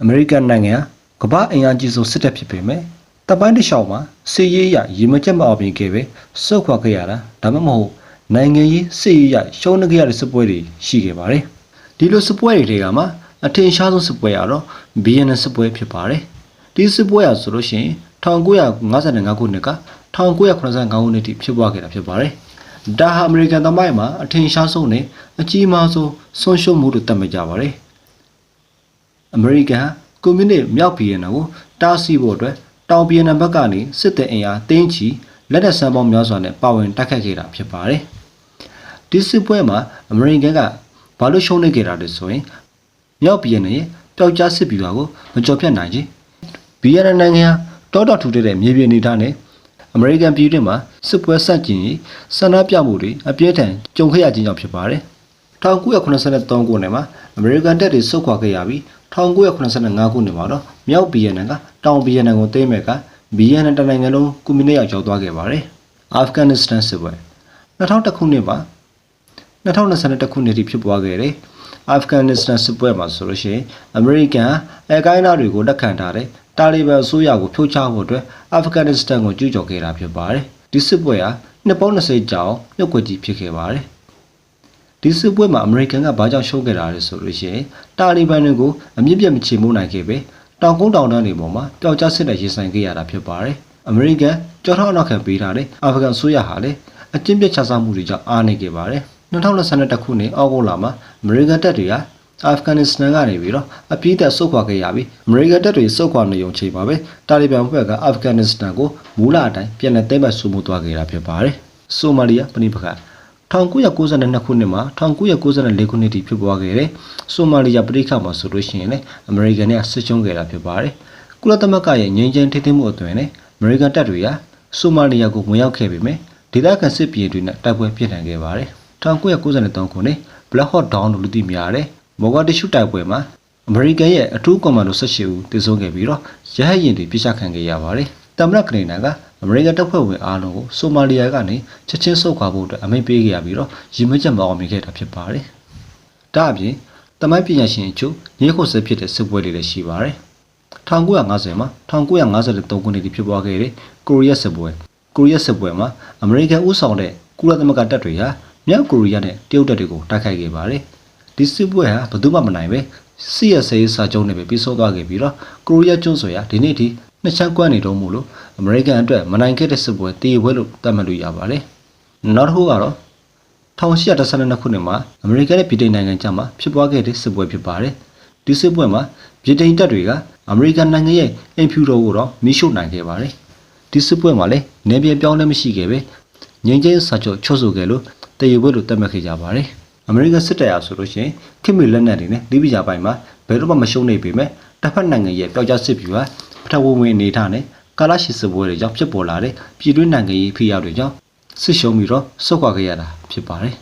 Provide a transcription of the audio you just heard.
အမေရိကန်နိုင်ငံကမ္ဘာအင်အားကြီးဆုံးစစ်တပ်ဖြစ်ပေမဲ့တပ်ပိုင်းတစ်လျှောက်မှာစစ်ရေးအရရေမကျက်မအောင်ပြင်ခဲ့ပဲစုခွာခဲ့ရတာဒါမှမဟုတ်နိုင်ငံရေးစစ်ရေးအရရှုံးနေခဲ့ရတဲ့စစ်ပွဲတွေရှိခဲ့ပါတယ်ဒီလိုစစ်ပွဲတွေကမှအထင်ရှားဆုံးစစ်ပွဲကတော့ဗီယက်နမ်စစ်ပွဲဖြစ်ပါတယ်ဒီစစ်ပွဲရဆိုလို့ရှိရင်1955ခုနှစ်က1985ခုနှစ်ထိဖြစ်ပွားခဲ့တာဖြစ်ပါတယ်ဒါဟာအမေရိကန်သမိုင်းမှာအထင်ရှားဆုံးနဲ့အကြီးမားဆုံးဆုံးရှုံးမှုလို့သတ်မှတ်ကြပါတယ်အမေရိကန်ကွန်မြူနစ်မြောက်ဗီယက်နမ်ကိုတားဆီးဖို့အတွက်တောင်ဗီယက်နမ်ဘက်ကနေစစ်တပ်အင်အားတင်းချီလက်နက်စမ်းပေါင်းများစွာနဲ့ပါဝင်တိုက်ခိုက်ခဲ့တာဖြစ်ပါတယ်ဒီစစ်ပွဲမှာအမေရိကန်ကဘာလို့ရှုံးနေခဲ့တာလဲဆိုရင်မြောက်ဗီယက်နမ်ရဲ့ပျောက်ကြားစစ်ဗျူဟာကိုမကျော်ဖြတ်နိုင်ခြင်းဗီယက်နမ်နိုင်ငံတောတောထူတဲ့မြေပြင်အနေထားနဲ့အမေရိကန်ပြည်တွင်းမှာစစ်ပွဲဆန့်ကျင်ရေးဆန္ဒပြမှုတွေအပြင်းထန်ကြုံခဲ့ရခြင်းကြောင့်ဖြစ်ပါတယ်1983ခုနှစ်မှာအမေရိကန်တပ်တွေဆုတ်ခွာခဲ့ရပြီး1985ခုနှစ်မှာတော့မြောက်ဗီယက်နမ်ကတောင်ဗီယက်နမ်ကိုသိမ်းမဲ့ကဗီယက်နမ်တနိုင်ငံလုံးကွန်မြူနစ်ရောက်သွားခဲ့ပါတယ်အာဖဂန်နစ္စတန်စစ်ပွဲ2001ခုနှစ်မှာ2021ခုနှစ်ထိဖြစ်ပွားခဲ့တဲ့အာဖဂန်နစ္စတန်စစ်ပွဲမှာဆိုလို့ရှိရင်အမေရိကန်အကိုင်းနာတွေကိုလက်ခံထားတဲ့တာလီဘန်အစိုးရကိုဖြုတ်ချဖို့အတွက်အာဖဂန်နစ္စတန်ကိုကျူးကျော်ခဲ့တာဖြစ်ပါတယ်ဒီစစ်ပွဲဟာနှစ်ပေါင်း20ကြာအောင်မြုပ်ကွက်ကြီးဖြစ်ခဲ့ပါတယ်ဒီစစ်ပွဲမှာအမေရိကန်ကဘာကြောင့်ရှုံးခဲ့တာလဲဆိုလို့ရှိရင်တာလီဘန်တွေကိုအမြင့်ပြတ်မချေမှုနိုင်ခဲ့ပဲတောင်ကုန်းတောင်တန်းတွေပေါ်မှာပျောက်ကြားစစ်တပ်ရင်ဆိုင်ခဲ့ရတာဖြစ်ပါတယ်အမေရိကန်ကြောထောက်အနောက်ခံပေးထားတဲ့အာဖဂန်အစိုးရဟာလည်းအကျဉ်းပြတ်ချစားမှုတွေကြောင့်အားနည်းခဲ့ပါတယ်2021ခုနှစ်အောက်တိုဘာလမှာအမေရိကန်တပ်တွေကအာဖဂန်နစ္စတန်ကနေပြီးတော့အပြည့်သက်ဆုတ်ခွာခဲ့ရပြီးအမေရိကန်တပ်တွေဆုတ်ခွာနေုံချိန်မှာပဲတာလီဘန်ဘက်ကအာဖဂန်နစ္စတန်ကိုမူလအတိုင်းပြန်လည်သိမ်းပိုက်ဆူမှုသွားခဲ့တာဖြစ်ပါတယ်ဆိုမာလီယာပဋိပက္ခ1992ခုနှစ်မှာ1994ခုနှစ်ထိဖြစ်ပွားခဲ့တဲ့ဆိုမာလီယာပဋိပက္ခမှာဆိုလို့ရှိရင်လည်းအမေရိကန်ကစစ်ရှုံးခဲ့တာဖြစ်ပါတယ်ကုလသမဂ္ဂရဲ့ငြိမ်းချမ်းထိန်းသိမ်းမှုအသွင်နဲ့အမေရိကန်တပ်တွေကဆိုမာလီယာကိုဝင်ရောက်ခဲ့ပေမဲ့ဒေသခံစစ်ပြေတွေနဲ့တိုက်ပွဲပြင်းထန်ခဲ့ပါတယ်1993ခုနှစ် Black Hawk Down လို့သိများတဲ့မော်ဂါဒစ်ရှုတိုက်ပွဲမှာအမေရိကန်ရဲ့အထူးကွန်မန်ဒို18ဦးသေဆုံးခဲ့ပြီးတော့ရဟတ်ယာဉ်တွေပြစ်ချခံခဲ့ရပါတယ်တမရကနေနာကအမေရိကန်တပ်ဖွဲ့ဝင်အားလုံးကိုဆိုမာလီယာကနေချက်ချင်းဆုတ်ခွာဖို့အတွက်အမိန့်ပေးခဲ့ရပြီးတော့ရည်မှန်းချက်မအောင်မြင်ခဲ့တာဖြစ်ပါတယ်ဒါအပြင်တမိုင်းပညာရှင်အချို့ညှိခုတ်စစ်ဖြစ်တဲ့စစ်ပွဲတွေလည်းရှိပါတယ်1950မှာ1953ခုနှစ်ထိဖြစ်ပွားခဲ့တဲ့ကိုရီးယားစစ်ပွဲမှာအမေရိကန်ဦးဆောင်တဲ့ကုလသမဂ္ဂတပ်တွေဟာမြောက်ကိုရီးယားနဲ့တရုတ်တပ်တွေကိုတိုက်ခိုက်ခဲ့ပါတယ်ဒီစစ်ပွဲဟာဘယ်သူမှမနိုင်ပဲစစ်ရစေးစာချုပ်နဲ့ပဲပြီးဆုံးသွားခဲ့ပြီးတော့ကိုရီးယားကျွန်းဆွယ်ဟာဒီနေ့ထိနှစ်ချမ်းကွက်နေတော့မို့လို့အမေရိကန်အတွက်မနိုင်ခဲ့တဲ့စစ်ပွဲတည်ပွဲလို့သတ်မှတ်လို့ရပါတယ်နောက်တစ်ခုကတော့1812ခုနှစ်မှာအမေရိကန်နဲ့ဗြိတိန်နိုင်ငံကြားမှာဖြစ်ပွားခဲ့တဲ့စစ်ပွဲဖြစ်ပါတယ်ဒီစစ်ပွဲမှာဗြိတိန်တပ်တွေကအမေရိကန်နိုင်ငံရဲ့အင်ဖြူတော်ကိုတော့မိရှုနိုင်ခဲ့ပါတယ်ဒီစစ်ပွဲမှာလည်းနေပြည်ပြောင်းလဲမရှိခဲ့ပဲငြိမ်းချမ်းစာချုပ်ချုပ်ဆိုခဲ့လို့တည်ပွဲလို့သတ်မှတ်ခဲ့ကြပါတယ်အမေရိကန်စစ်တပ်အားဆိုလို့ရှိရင်ခေတ်မီလက်နက်တွေနဲ့လိဗီယာပိုင်းမှာဘယ်တော့မှမရှုံးနိုင်ပေမဲ့တစ်ဖက်နိုင်ငံရဲ့ပျောက်ကြားစစ်ဗျူဟာပထဝီဝင်အနေထားနဲ့ကာလရှိစစ်ပွဲတွေကြောင့်ဖြစ်ပေါ်လာတဲ့ပြည်တွင်းနိုင်ငံရေးဖိအားတွေကြောင့်စစ်ရှုံးပြီးတော့ဆုတ်ခွာခဲ့ရတာဖြစ်ပါတယ်